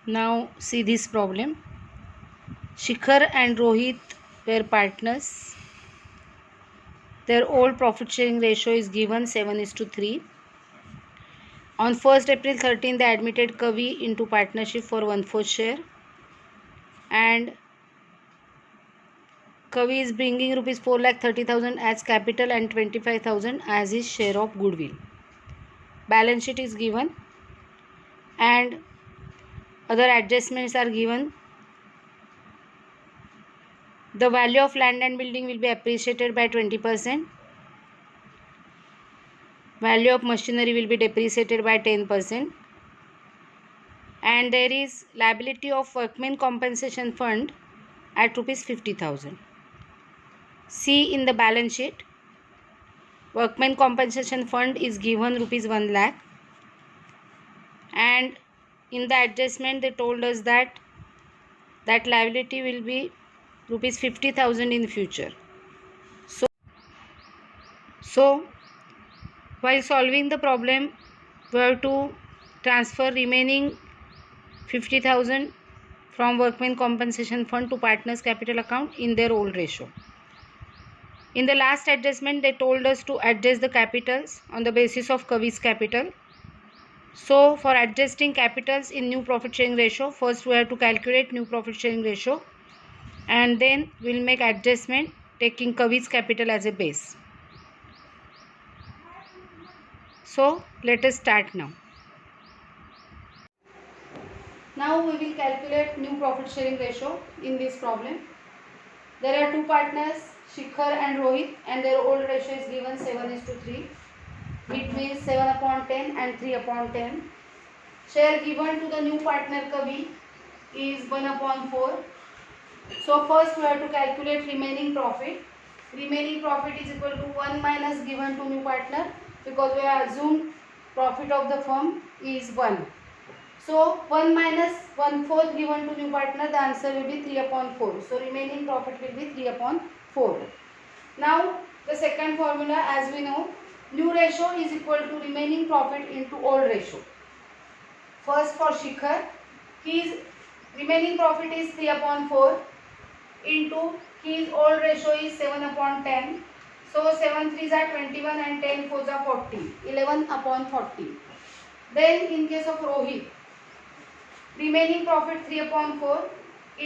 Now see this problem. Shikhar and Rohit were partners. Their old profit sharing ratio is given 7:3. On 1st April 13, they admitted Kavi into partnership for 1/4 share, and Kavi is bringing rupees 4,30,000 as capital and 25,000 as his share of goodwill. Balance sheet is given and other adjustments are given. The value of land and building will be appreciated by 20%. Value of machinery will be depreciated by 10%. And there is liability of workmen compensation fund at rupees 50,000. See in the balance sheet, workmen compensation fund is given rupees 1 lakh, and in the adjustment they told us that liability will be rupees 50,000 in future. So while solving the problem, we have to transfer remaining 50,000 from workmen compensation fund to partners capital account in their old ratio. In the last adjustment, they told us to adjust the capitals on the basis of Kavi's capital. So for adjusting capitals in new profit sharing ratio, first we have to calculate new profit sharing ratio, and then we'll make adjustment taking Kavi's capital as a base. So let us start now. Now we will calculate new profit sharing ratio in this problem. There are two partners, Shikhar and Rohit, and their old ratio is given 7:3. It means 7/10 and 3/10. Share given to the new partner Kavi is 1/4. So first we have to calculate remaining profit. Remaining profit is equal to 1 minus given to new partner, because we have assumed profit of the firm is 1. So 1 minus 1/4 given to new partner, the answer will be 3/4. So remaining profit will be 3/4. Now the second formula, as we know, new ratio is equal to remaining profit into old ratio. First for Shikhar, his remaining profit is 3/4 into his old ratio is 7/10. So 7 3s are 21 and 10 4s are 40. 11/40. Then in case of Rohit, remaining profit 3/4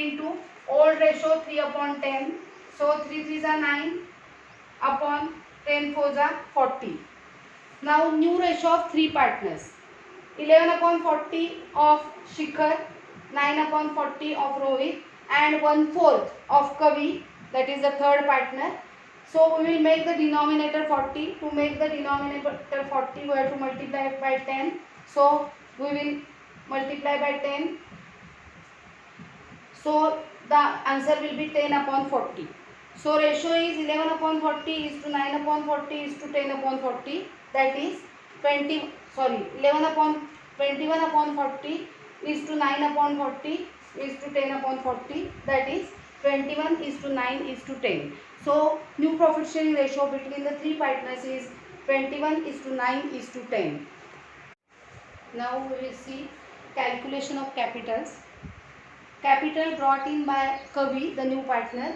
into old ratio 3/10. So 3 3s are 9 upon 10 4s are 40. Now new ratio of three partners. 11/40 of Shikhar, 9/40 of Rohit, and 1/4 of Kavi, that is the third partner. So we will make the denominator 40. To make the denominator 40, we have to multiply by 10. So we will multiply by 10. So the answer will be 10/40. So ratio is 11/40 is to 9/40 is to 10/40. That is 21/40 is to 9/40 is to 10/40. That is 21 is to 9 is to 10. So new profit sharing ratio between the three partners is 21 is to 9 is to 10. Now we will see calculation of capitals. Capital brought in by Kavi, the new partner,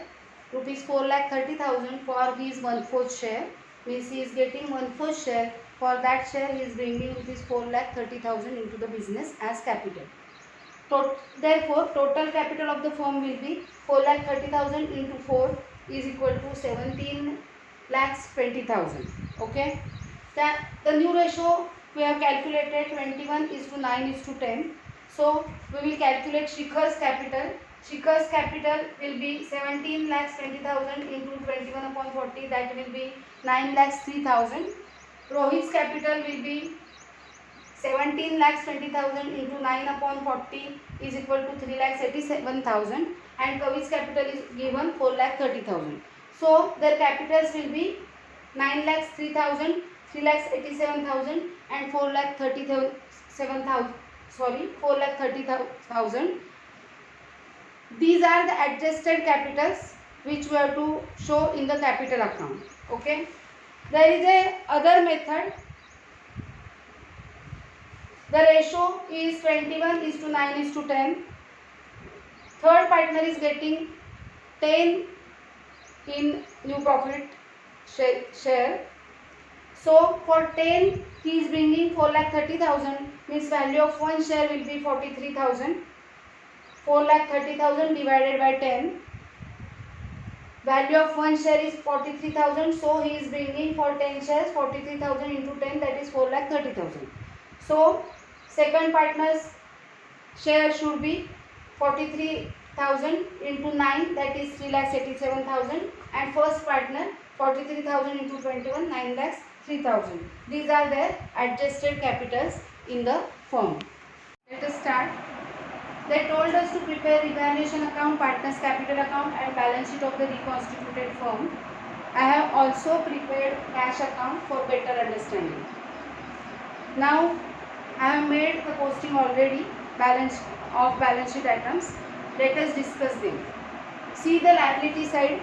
rupees 4,30,000 for his 1/4 share. Means he is getting 1/4 share. For that share he is bringing rupees 4,30,000 into the business as capital. Therefore total capital of the firm will be 4,30,000 into 4 is equal to 17,20,000. Okay. The new ratio we have calculated 21 is to 9 is to 10. So we will calculate Shikhar's capital. Shikhar's capital will be 17,20,000 into 21/40, that will be 9,03,000. Rohit's capital will be 17,20,000 into 9/40 is equal to 3,87,000, and Kavi's capital is given 4,30,000. So their capitals will be 9,03,000, 3,87,000 and 4,30,000. These are the adjusted capitals which we have to show in the capital account. Okay. There is a other method. The ratio is 21:9:10. Third partner is getting 10 in new profit share. So for 10 he is bringing 4,30,000, means value of one share will be 43,000. 4,30,000 divided by 10. Value of one share is 43,000. So he is bringing for 10 shares 43,000 into 10, that is 4,30,000. So second partner's share should be 43,000 into 9, that is 3,87,000, and first partner 43,000 into 21, 9,03,000. These are their adjusted capitals in the firm. Let us start. They told us to prepare revaluation account, partners capital account and balance sheet of the reconstituted firm. I have also prepared cash account for better understanding. Now I have made the posting already balance sheet items. Let us discuss them. See the liability side.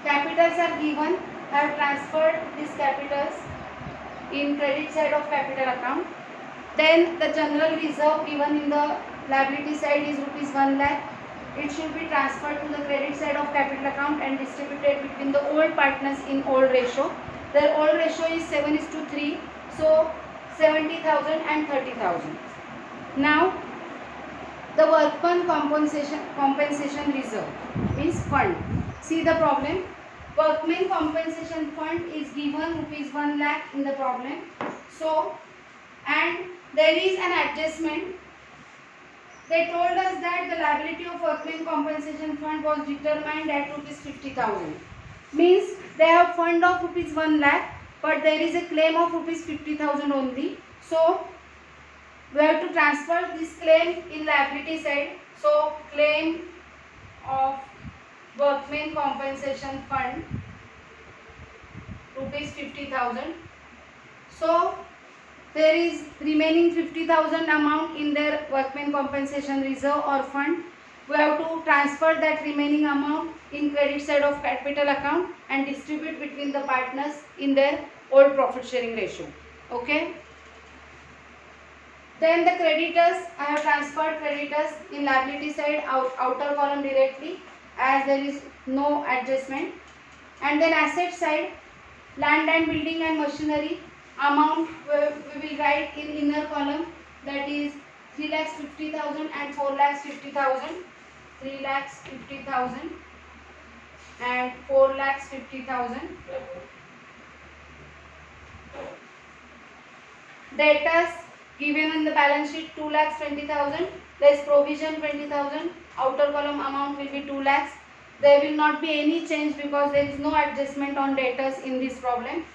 Capitals are given. I have transferred these capitals in credit side of capital account. Then the general reserve given in the liability side is rupees 1 lakh. It should be transferred to the credit side of capital account and distributed between the old partners in old ratio. Their old ratio is 7:3. So 70,000 and 30,000. Now the workman compensation reserve means fund. See the problem. Workman compensation fund is given rupees 1 lakh in the problem. So, and there is an adjustment. They told us that the liability of workman compensation fund was determined at rupees 50,000. Means they have fund of rupees 1 lakh, but there is a claim of rupees 50,000 only. So we have to transfer this claim in liability side. So claim of workmen compensation fund rupees 50,000. So there is remaining 50,000 amount in their workmen compensation reserve or fund. We have to transfer that remaining amount in credit side of capital account and distribute between the partners in their old profit sharing ratio. Okay. Then the creditors, I have transferred creditors in liability side outer column directly, as there is no adjustment. And then asset side, land and building and machinery amount we will write in inner column, that is 3,50,000 and 4,50,000. 3,50,000 and 4,50,000. Debtors given in the balance sheet 2,20,000. There is provision 20,000. Outer column amount will be 2 lakhs. There will not be any change because there is no adjustment on debtors in this problem.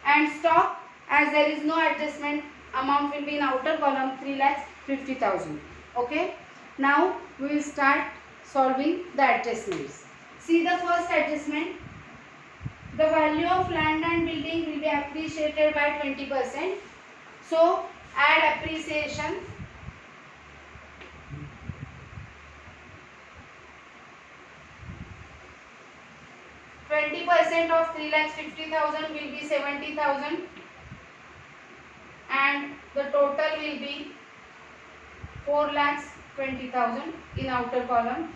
And stock, as there is no adjustment, amount will be in outer column 3,50,000. Okay. Now we will start solving the adjustments. See the first adjustment. The value of land and building will be appreciated by 20%. So add appreciation. %% of 3,50,000 will be 70,000 and the total will be 4,20,000 in outer column.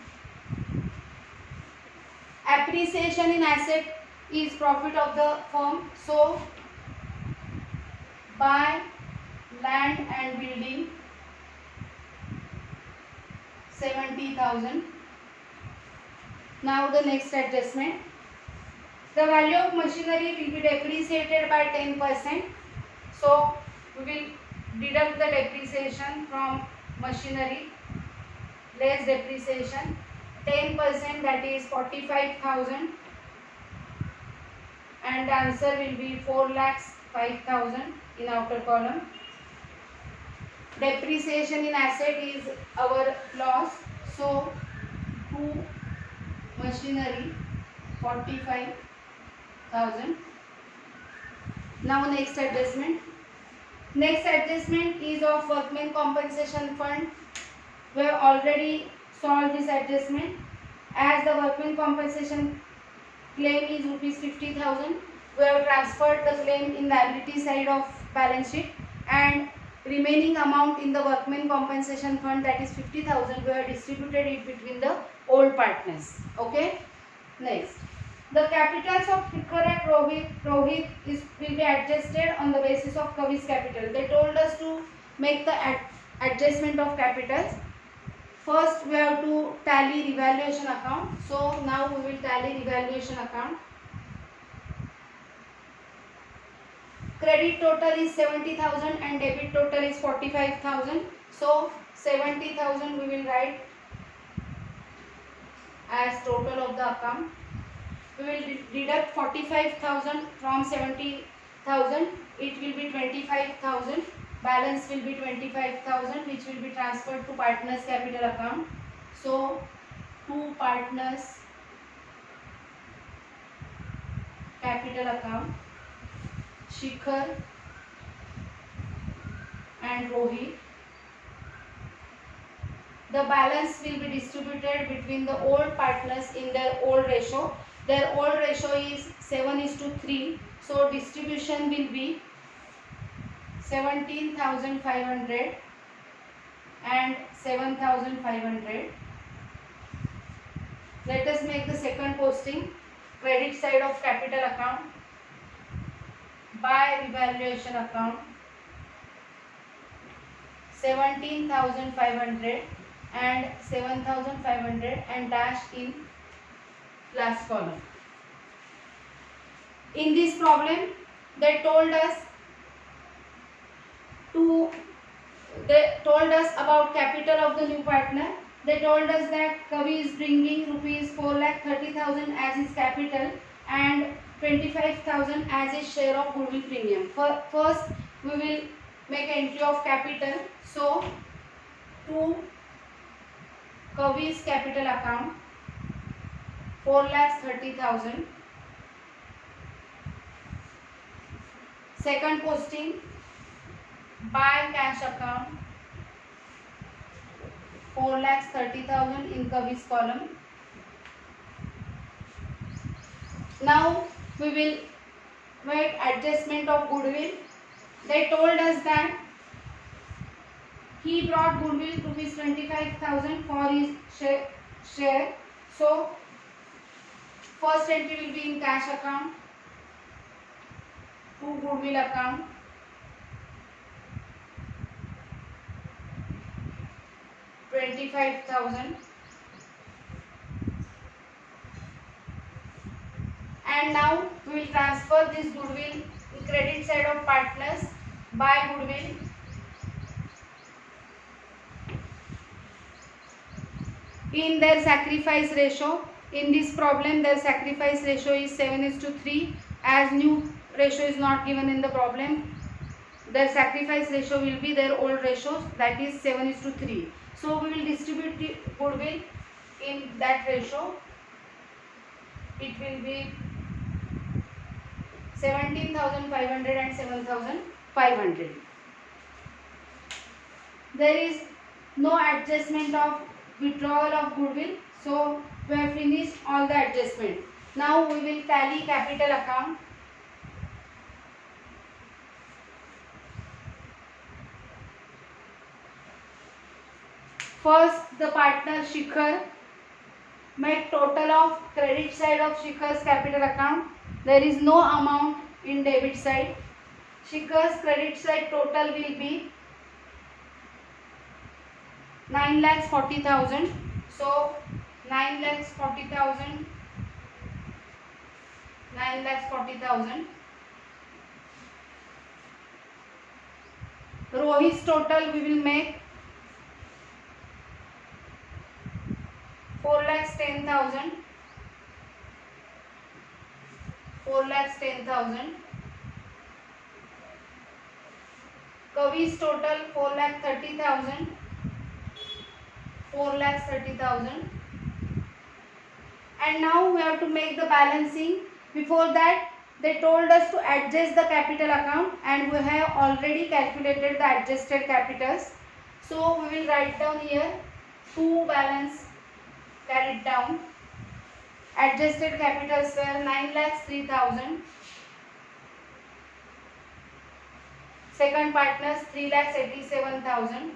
Appreciation in asset is profit of the firm. So buy land and building 70,000. Now the next adjustment. The value of machinery will be depreciated by 10%. So we will deduct the depreciation from machinery, less depreciation, 10%, that is 45,000, and the answer will be 4,05,000 in outer column. Depreciation in asset is our loss, so to machinery 45,000. Now next adjustment. Next adjustment is of workmen compensation fund. We have already solved this adjustment. As the workmen compensation claim is rupees 50,000, we have transferred the claim in liability side of balance sheet and remaining amount in the workmen compensation fund, that is 50,000, we have distributed it between the old partners. Okay. Next, the capitals of Shikhar and Rohit will be adjusted on the basis of Kavi's capital. They told us to make the adjustment of capitals. First, we have to tally revaluation account. So now we will tally revaluation account. Credit total is 70,000 and debit total is 45,000. So 70,000 we will write as total of the account. We will deduct 45,000 from 70,000. It will be 25,000. Balance will be 25,000, which will be transferred to partners capital account. So to partners capital account, Shikhar and Rohit. The balance will be distributed between the old partners in their old ratio. Their old ratio is 7:3. So distribution will be 17,500 and 7,500. Let us make the second posting. Credit side of capital account by revaluation account 17,500 and 7,500 and dash in last column. In this problem, they told us about capital of the new partner. They told us that Kavi is bringing rupees 4,30,000 as his capital and 25,000 as his share of goodwill premium. First, we will make entry of capital. So, to Kavi's capital account 4,30,000. Second posting, by cash account 4,30,000 in Kavi's column. Now we will make adjustment of goodwill. They told us that he brought goodwill rupees 25,000 for his share. So first entry will be in cash account to goodwill account. $25,000. And now we will transfer this goodwill in credit side of partners by goodwill. In their sacrifice ratio, in this problem their sacrifice ratio is 7:3. As new ratio is not given in the problem, their sacrifice ratio will be their old ratios, that is 7:3. So we will distribute the goodwill in that ratio. It will be 17,500 and 7,500. There is no adjustment of withdrawal of goodwill. So we have finished all the adjustment. Now we will tally capital account. First, the partner Shikhar make total of credit side of Shikhar's capital account. There is no amount in debit side. Shikhar's credit side total will be 9,40,000. So 9,40,000. Rohit's total we will make 4,10,000. 4,10,000. Kavi's total 4,30,000. 4,30,000. And now we have to make the balancing. Before that, they told us to adjust the capital account, and we have already calculated the adjusted capitals. So we will write down here two balance carried down. Adjusted capitals were 9,03,000 second partners 3,87,000,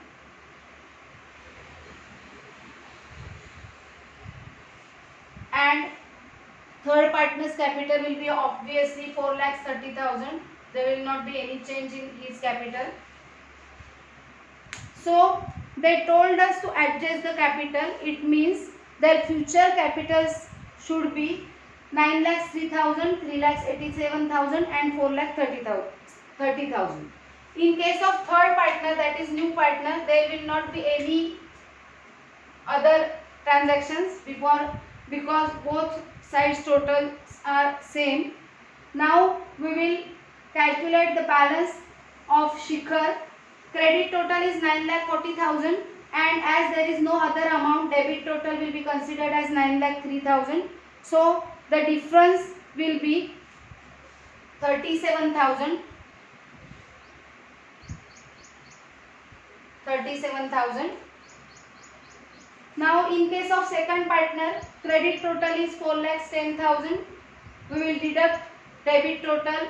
and third partner's capital will be obviously 4,30,000. There will not be any change in his capital. So they told us to adjust the capital. It means their future capitals should be 9,03,000, 3,87,000 and 4,30,000. In case of third partner, that is new partner, there will not be any other transactions because both sides totals are same. Now we will calculate the balance of Shikhar. Credit total is 9,40,000 and as there is no other amount, debit total will be considered as 9,03,000. So the difference will be 37,000. 37,000. Now in case of second partner, credit total is 4,10,000. We will deduct debit total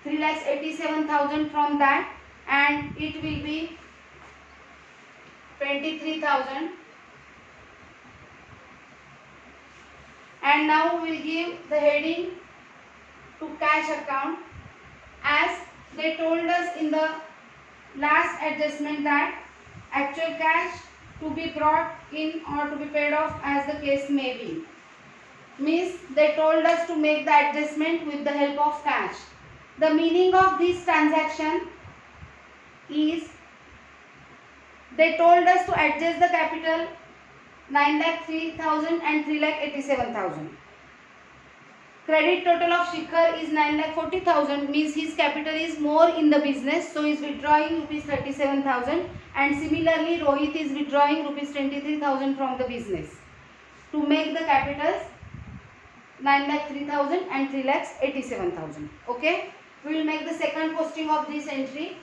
3,87,000 from that and it will be 23,000. And now we will give the heading to cash account, as they told us in the last adjustment that actual cash to be brought in or to be paid off as the case may be. Means they told us to make the adjustment with the help of cash. The meaning of this transaction is they told us to adjust the capital 9,03,000 and 3,87,000. Credit total of Shikhar is 9,40,000, means his capital is more in the business, so he is withdrawing rupees 37,000, and similarly Rohit is withdrawing rupees 23,000 from the business to make the capitals 9,03,000 and 3,87,000. Okay, we will make the second posting of this entry.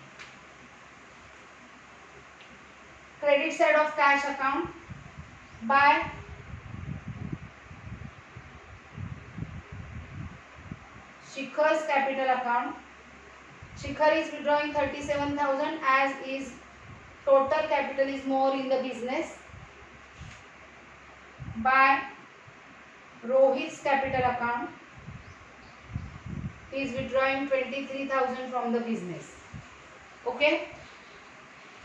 Credit side of cash account by Shikhar's capital account. Shikhar is withdrawing 37,000 as is total capital is more in the business. By Rohit's capital account, he is withdrawing 23,000 from the business. Okay.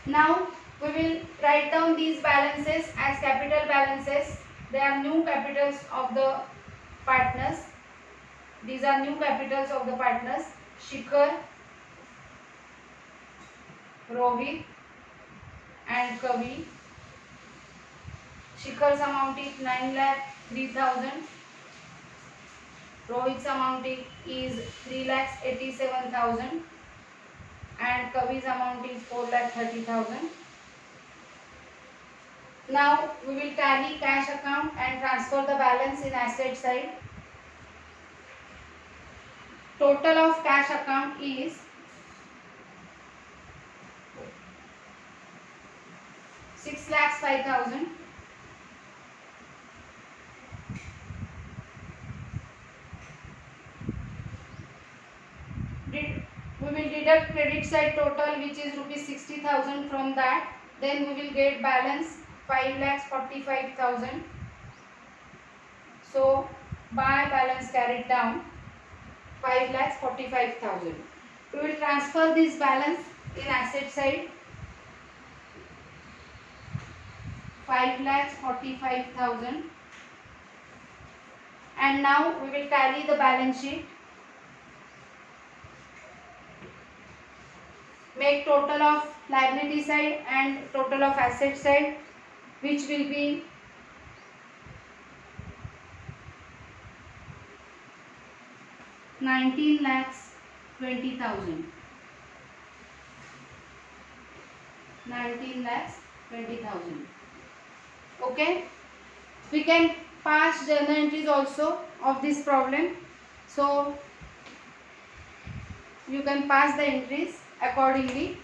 Now we will write down these balances as capital balances. They are new capitals of the partners. These are new capitals of the partners: Shikhar, Rohit and Kavi. Shikhar's amount is 9,03,000. Rohit's amount is 3,87,000 and Kavi's amount is 4,30,000. Now we will tally cash account and transfer the balance in asset side. Total of cash account is 6,05,000. We will deduct credit side total, which is rupees 60,000 from that. Then we will get balance 5,45,000. So by balance carried down 5,45,000. We will transfer this balance in asset side. 5,45,000. And now we will tally the balance sheet. Make total of liability side and total of asset side, which will be 19,20,000. 19,20,000. Okay. We can pass journal entries also of this problem. So you can pass the entries accordingly.